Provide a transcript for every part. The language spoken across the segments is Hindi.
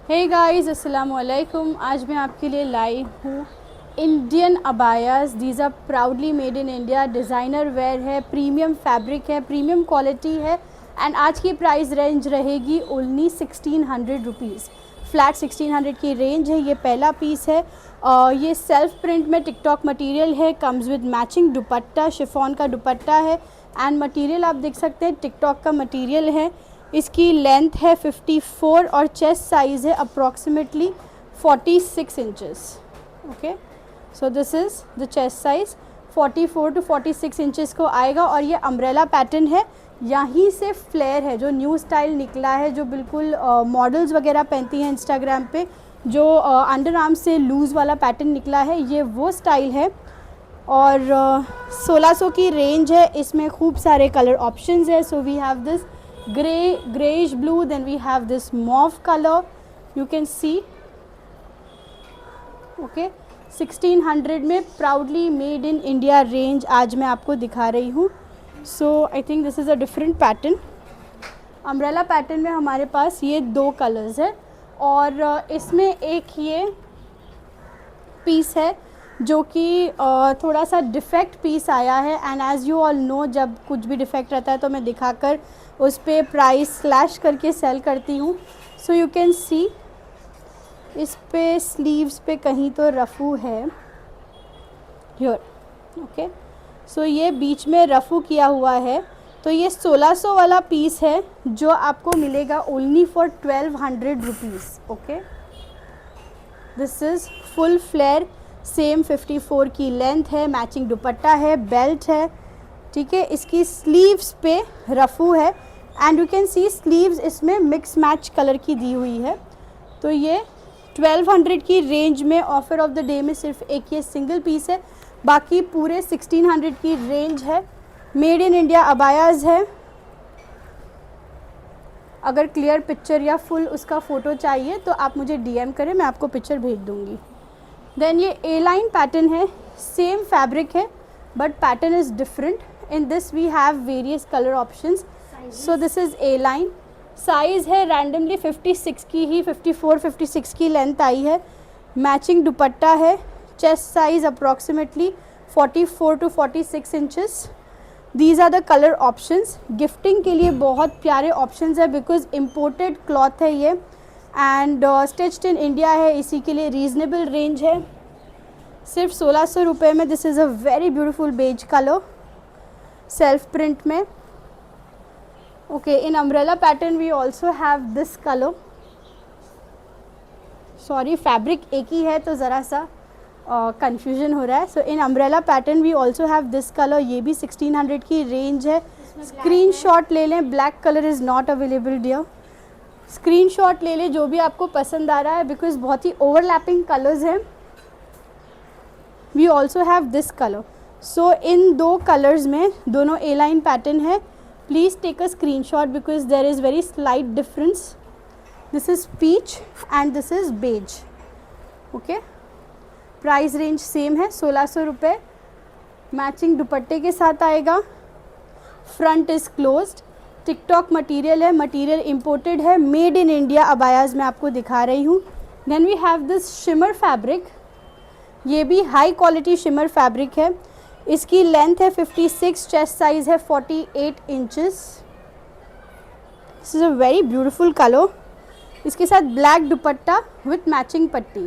हे गाइस, अस्सलाम वालेकुम। आज मैं आपके लिए लाई हूँ Indian abayas. These are proudly made in India. Designer wear है, प्रीमियम फैब्रिक है, प्रीमियम क्वालिटी है एंड आज की प्राइस रेंज रहेगी ओनली 1600 रुपीज़। फ्लैट 1600 की रेंज है। ये पहला पीस है। ये सेल्फ प्रिंट में टिकटॉक मटेरियल है। Comes with matching dupatta, chiffon का दुपट्टा है एंड मटेरियल आप देख सकते हैं टिकटॉक का मटेरियल है। इसकी लेंथ है 54 और चेस्ट साइज़ है approximately 46 inches. Okay, so this is the chest size 44 to 46 inches को आएगा और ये अम्ब्रेला पैटर्न है। यहीं से फ्लेयर है, जो न्यू स्टाइल निकला है, जो बिल्कुल मॉडल्स वगैरह पहनती हैं इंस्टाग्राम पे, जो अंडर आर्म से लूज़ वाला पैटर्न निकला है, ये वो स्टाइल है। और 1600 की रेंज है। इसमें खूब सारे कलर ऑप्शंस है। So we have this grayish blue, then we have this mauve color, you can see. okay, 1600 में proudly made in India range आज मैं आपको दिखा रही हूँ। So I think this is a different pattern. Umbrella pattern में हमारे पास ये दो कलर्स है और इसमें एक ये पीस है जो कि थोड़ा सा डिफेक्ट पीस आया है and as you all know, जब कुछ भी डिफेक्ट रहता है तो मैं दिखाकर उस पर प्राइस स्लैश करके सेल करती हूँ। सो यू कैन सी इस पे स्लीव्स पे कहीं तो रफ़ू है हियर। ओके, सो ये बीच में रफ़ू किया हुआ है। तो ये 1600 वाला पीस है जो आपको मिलेगा only for 1200 rupees. Okay, this is full flare, same 54 की लेंथ है, मैचिंग दुपट्टा है, बेल्ट है। ठीक है, इसकी स्लीव्स पे रफ़ू है and you can C sleeves इसमें मिक्स मैच कलर की दी हुई है। तो ये 1200 की रेंज में ऑफ़र ऑफ द डे में सिर्फ एक ये सिंगल पीस है, बाकी पूरे 1600 की रेंज है। मेड इन इंडिया अबायाज़ है। अगर क्लियर पिक्चर या फुल उसका फ़ोटो चाहिए तो आप मुझे DM करें, मैं आपको पिक्चर भेज दूँगी। देन ये ए लाइन पैटर्न है, सेम फैब्रिक है but pattern is different. In this we have various colour options. So this is A line. Size है रैंडमली 56 की ही, 54-56 की लेंथ आई है। मैचिंग दुपट्टा है। Chest size approximately 44 to 46 inches. These are the colour options. Gifting के लिए बहुत प्यारे ऑप्शंस है बिकॉज इम्पोर्टेड क्लॉथ है ये एंड स्टिच्ड इन इंडिया है, इसी के लिए रीज़नेबल रेंज है सिर्फ 1600 रुपये में। This is a very beautiful beige colour, self print में। Okay, in umbrella pattern we also have this colour. Sorry, fabric एक ही है तो ज़रा सा कंफ्यूजन हो रहा है। So in umbrella pattern we also have this colour. ये भी 1600 की रेंज है। स्क्रीनशॉट ले लें। Black colour is not available dear. Screenshot ले लें जो भी आपको पसंद आ रहा है बिकॉज बहुत ही ओवरलैपिंग कलर्स हैं। We also have this colour. So in दो कलर्स में दोनों ए लाइन पैटर्न है। Please take a screenshot because there is very slight difference. This is peach and this is beige. Okay, price range same है 1600 रुपये। मैचिंग दुपट्टे के साथ आएगा। Front is closed. TikTok material है, मटेरियल इम्पोर्टेड है, मेड इन इंडिया अबायाज़ मैं आपको दिखा रही हूँ। Then we have this shimmer fabric. ये भी हाई क्वालिटी शिमर फैब्रिक है। इसकी लेंथ है 56, चेस्ट साइज़ है 48 inches. This is a very beautiful colour. इसके साथ ब्लैक दुपट्टा विथ मैचिंग पट्टी।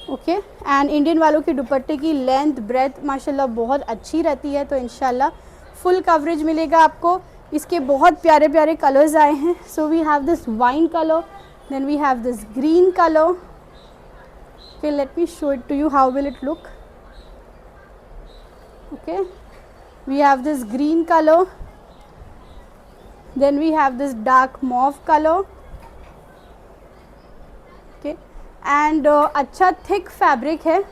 ओके, एंड इंडियन वालों के दुपट्टे की लेंथ ब्रेथ माशाल्लाह बहुत अच्छी रहती है, तो इंशाल्लाह फुल कवरेज मिलेगा आपको। इसके बहुत प्यारे प्यारे कलर्स आए हैं। So we have this wine colour, then we have this green colour. Okay, let me show it to you how will it look. Okay, we have this green colour, then we have this dark mauve colour. Okay, and अच्छा थिक फैब्रिक है।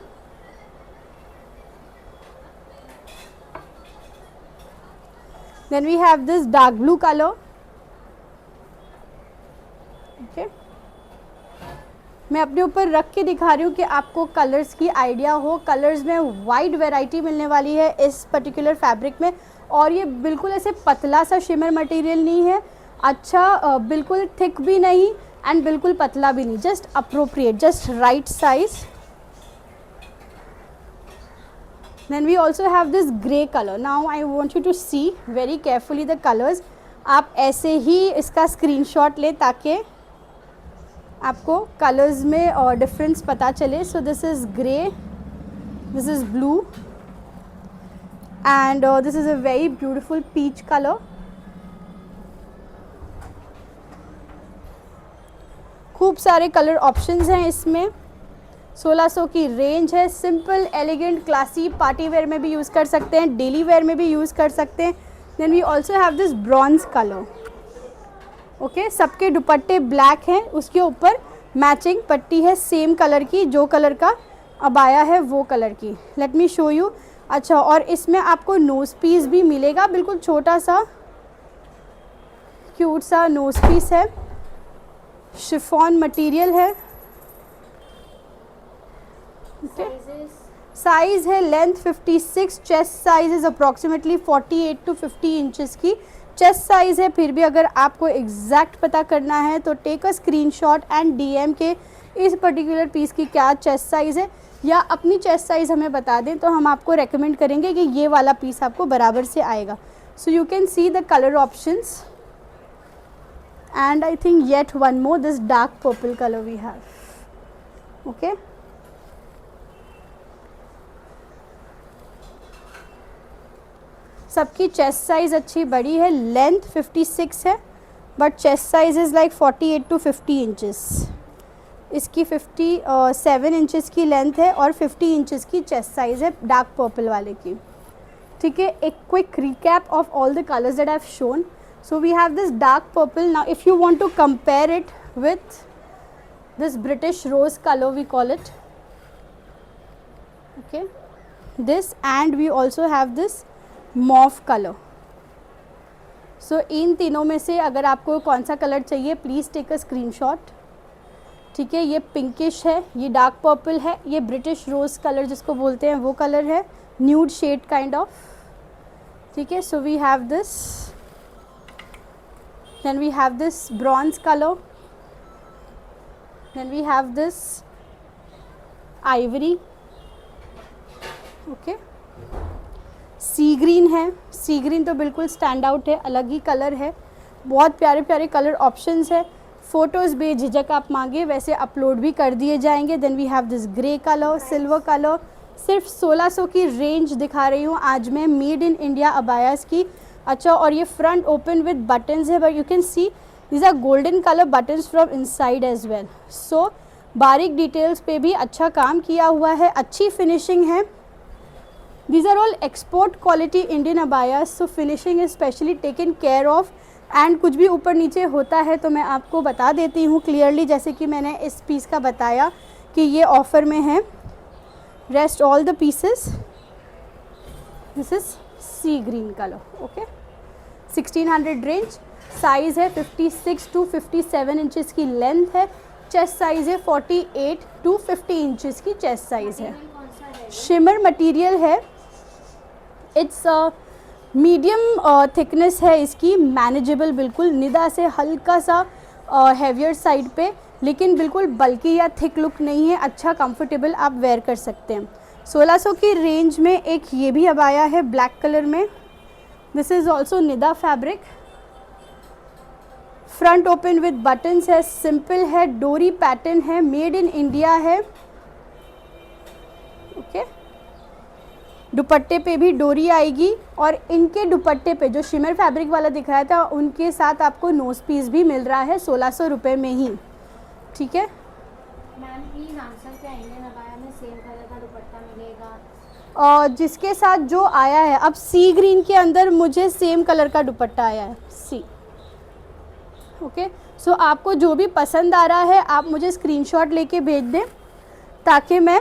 Then we have this dark blue color. Okay, मैं अपने ऊपर रख के दिखा रही हूँ कि आपको कलर्स की आइडिया हो। कलर्स में वाइड वैरायटी मिलने वाली है इस पर्टिकुलर फैब्रिक में और ये बिल्कुल ऐसे पतला सा शिमर मटेरियल नहीं है। अच्छा, बिल्कुल थिक भी नहीं, एंड बिल्कुल पतला भी नहीं, just appropriate, just right size. Then we also have this grey colour. Now I want you to see very carefully the colours. आप ऐसे ही इसका स्क्रीनशॉट ले ताकि आपको कलर्स में डिफरेंस पता चले। So this is grey, this is blue and this is a very beautiful peach colour. खूब सारे कलर ऑप्शंस हैं इसमें। 1600 की रेंज है। Simple, elegant, classy, party wear में भी यूज़ कर सकते हैं, डेली वेयर में भी यूज़ कर सकते हैं। Then we also have this bronze colour. Okay, सबके दुपट्टे ब्लैक हैं, उसके ऊपर मैचिंग पट्टी है सेम कलर की, जो कलर का अबाया है वो कलर की। Late me show you. अच्छा, और इसमें आपको नोज़ पीस भी मिलेगा, बिल्कुल छोटा सा क्यूट सा नोज़ पीस है, शिफॉन मटेरियल है। साइज़ है length 56, chest size is approximately 48 to 50 inches की चेस्ट साइज़ है। फिर भी अगर आपको एग्जैक्ट पता करना है तो take a screenshot and DM के इस पर्टिकुलर पीस की क्या चेस्ट साइज़ है, या अपनी चेस्ट साइज़ हमें बता दें तो हम आपको रेकमेंड करेंगे कि ये वाला पीस आपको बराबर से आएगा। So you can see the colour options and I think yet one more, this dark purple colour we have. Okay, सबकी चेस्ट साइज़ अच्छी बड़ी है। लेंथ 56 है but chest size is like 48 to 50 inches. इसकी 57 इंचज़ की लेंथ है और 50 इंचज़ की चेस्ट साइज़ है डार्क पर्पल वाले की। ठीक है, एक quick recap of all the colours that I have shown. So we have this dark purple. Now if you want to compare it with this British rose colour we call it, okay, this and we also have this mauve colour. So in तीनों में से अगर आपको कौन सा कलर चाहिए प्लीज़ टेक अ स्क्रीनशॉट। ठीक है, ये पिंकिश है, ये डार्क पर्पल है, ये ब्रिटिश रोज़ कलर जिसको बोलते हैं वो कलर है, न्यूड शेड काइंड ऑफ। ठीक है, so we have this, then we have this bronze colour, then we have this ivory. Okay, sea green है, सी ग्रीन तो बिल्कुल स्टैंड आउट है, अलग ही कलर है। बहुत प्यारे प्यारे कलर ऑप्शंस है। फ़ोटोज़ बेझिझक आप मांगे वैसे अपलोड भी कर दिए जाएंगे। Then we have this grey colour, silver colour. सिर्फ 1600 की रेंज दिखा रही हूँ आज मैं, मेड इन इंडिया अबायास की। अच्छा, और ये फ्रंट ओपन विद बटन्स है, but you can see these are golden colour buttons from inside as well. So बारीक डिटेल्स पे भी अच्छा काम किया हुआ है, अच्छी फिनिशिंग है। These are all export quality Indian abayas, so finishing is specially taken care of। And कुछ भी ऊपर नीचे होता है तो मैं आपको बता देती हूँ क्लियरली, जैसे कि मैंने इस पीस का बताया कि ये ऑफ़र में है। Rest all the pieces, this is sea green colour. Okay, 1600 range, size है 56 to 57 इंचज़ की लेंथ है, चेस्ट साइज़ है 48 to 50 इंचज़ की चेस्ट साइज़ है। शिमर मटेरियल है, इट्स मीडियम थिकनेस है इसकी, मैनेजेबल, बिल्कुल निदा से हल्का सा हैवियर साइड पे, लेकिन बिल्कुल बल्कि या थिक लुक नहीं है, अच्छा कंफर्टेबल आप वेयर कर सकते हैं। 1600 की रेंज में एक ये भी अबाया है ब्लैक कलर में, this is also Nida fabric. Front open with buttons है, सिंपल है, डोरी पैटर्न है, मेड इन इंडिया है। ओके, दुपट्टे पे भी डोरी आएगी और इनके दुपट्टे पे जो शिमर फैब्रिक वाला दिखाया था उनके साथ आपको नोज पीस भी मिल रहा है 1600 रुपये में ही। ठीक है मैम, प्लीज आंसर, क्या इंडियन अबाया में सेम कलर का दुपट्टा मिलेगा? और जिसके साथ जो आया है, अब सी ग्रीन के अंदर मुझे सेम कलर का दुपट्टा आया है, सी। ओके, सो आपको जो भी पसंद आ रहा है आप मुझे स्क्रीनशॉट लेके भेज दें ताकि मैं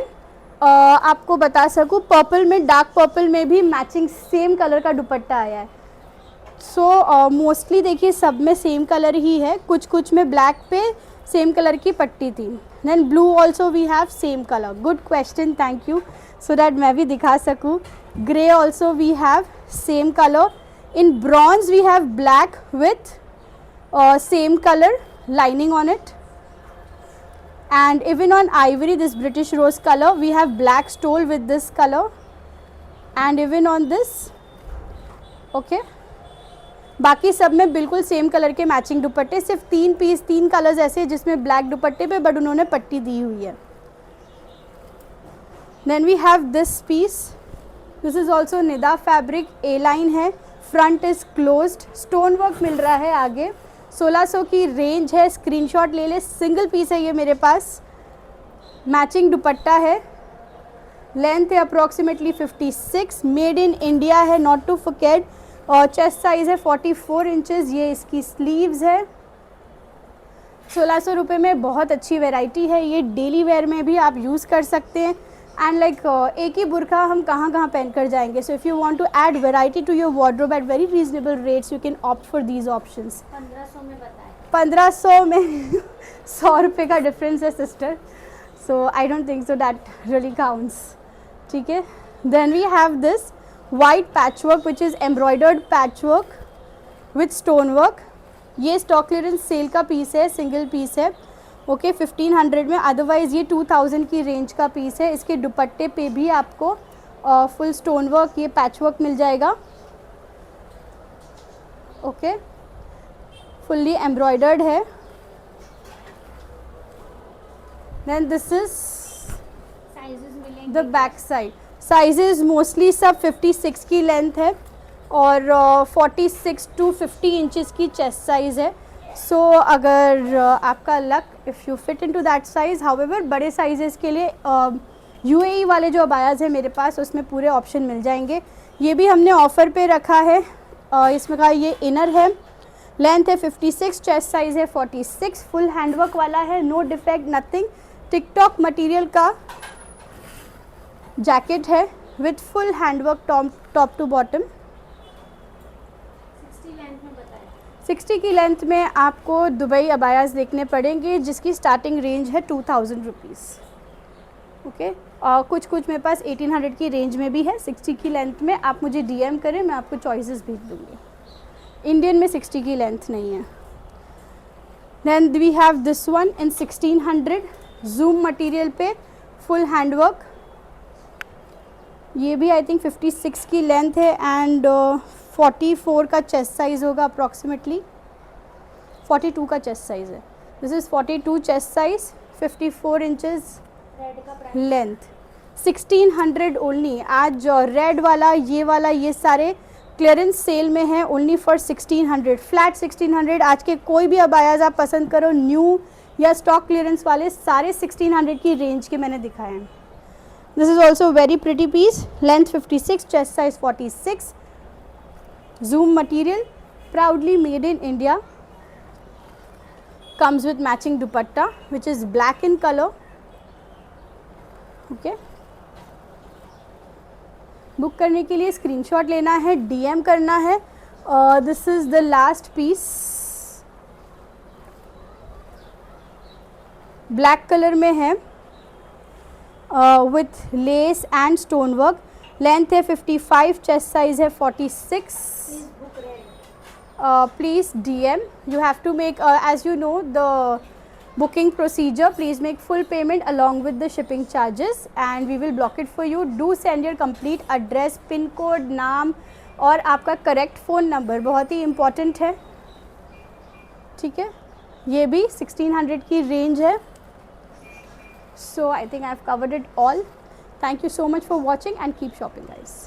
आपको बता सकूँ। पर्पल में, डार्क पर्पल में भी मैचिंग सेम कलर का दुपट्टा आया है। सो मोस्टली देखिए सब में सेम कलर ही है, कुछ कुछ में ब्लैक पे सेम कलर की पट्टी थी। Then blue also we have same colour. Good question, thank you, so that मैं भी दिखा सकूँ। Grey also we have same colour. In bronze we have black with same colour lining on it. And even on ivory, this British rose color, we have black stole with this color, and even on this, okay. बाकी सब में बिल्कुल सेम कलर के मैचिंग दुपट्टे, सिर्फ 3 पीस 3 कलर्स ऐसे जिसमें ब्लैक दुपट्टे पे बट उन्होंने पट्टी दी हुई है. Then we have this piece, this is also Nida fabric, A line है, front is closed, stone work मिल रहा है आगे. 1600 की रेंज है, स्क्रीनशॉट ले ले, सिंगल पीस है ये मेरे पास. मैचिंग दुपट्टा है, लेंथ है अप्रॉक्सीमेटली 56, मेड इन इंडिया है, नॉट टू फॉरगेट. और चेस्ट साइज है 44 इंचेस. ये इसकी स्लीव्स है. 1600 रुपये में बहुत अच्छी वैरायटी है. ये डेली वेयर में भी आप यूज़ कर सकते हैं. एंड लाइक एक ही बुरखा हम कहाँ कहाँ पहन कर जाएंगे. So if you want to add variety to your wardrobe at very reasonable rates, you can opt for these options. 1500 में बताएं. 1500 में 100 रुपये का डिफरेंस है sister. So I don't think so that really counts. ठीक है. Then we have this white patch work which is embroidered patch work with stone work. ये स्टॉक क्लियरेंस सेल का पीस है, सिंगल पीस है. ओके 1500 में, अदरवाइज़ ये 2000 की रेंज का पीस है. इसके दुपट्टे पे भी आपको फुल स्टोन वर्क, ये पैच वर्क मिल जाएगा. ओके फुल्ली एम्ब्रॉयडर्ड है. देन दिस इज साइजेस मिलेंगे. The back side. Sizes mostly सब 56 की लेंथ है और 46 टू 50 इंचेस की चेस्ट साइज़ है. सो अगर आपका luck if you fit into that size. However बड़े साइजेस के लिए यूएई वाले जो अबायाज़ है मेरे पास, उसमें पूरे ऑप्शन मिल जाएंगे. ये भी हमने ऑफ़र पे रखा है. इसमें का ये इनर है, लेंथ है 56, चेस्ट साइज़ है 46, फुल हैंडवर्क वाला है, no defect nothing. TikTok material का जैकेट है with full handwork top to bottom. 60 length में बताएं. 60 की लेंथ में आपको दुबई अबायाज़ देखने पड़ेंगे जिसकी स्टार्टिंग रेंज है 2000 रुपीज़. ओके कुछ मेरे पास 1800 की रेंज में भी है. 60 की लेंथ में आप मुझे डीएम करें, मैं आपको चॉइसेस भेज दूँगी. इंडियन में 60 की लेंथ नहीं है. Then we have this one in 1600 zoom material पे, फुल हैंडवर्क. ये भी आई थिंक 56 की लेंथ है एंड 44 का चेस्ट साइज़ होगा अप्रॉक्सीमेटली. 42 का चेस्ट साइज़ है. This is 42 chest size, 54 inches red का प्राइस लेंथ. 1600 ओनली. आज रेड वाला ये सारे क्लियरेंस सेल में है ओनली फॉर 1600, फ्लैट 1600. आज के कोई भी अबायाज आप पसंद करो, न्यू या स्टॉक क्लियरेंस वाले, सारे 1600 की रेंज के मैंने दिखाए हैं. This is also very pretty piece, length 56, chest size 46, zoom material, proudly made in India. comes with matching dupatta which is black in color. Okay, book करने के लिए स्क्रीनशॉट लेना है, डीएम करना है. This is the last piece, black colour में है with lace and stone work. Length है 55, चेस्ट साइज है 46. Please DM. You have to make, as you know, the booking procedure. Please make full payment along with the shipping charges, and we will block it for you. Do send your complete address, pin code, नाम और आपका correct phone number, बहुत ही important है. ठीक है, ये भी 1600 की range है. So I think I have covered it all. Thank you so much for watching and keep shopping, guys.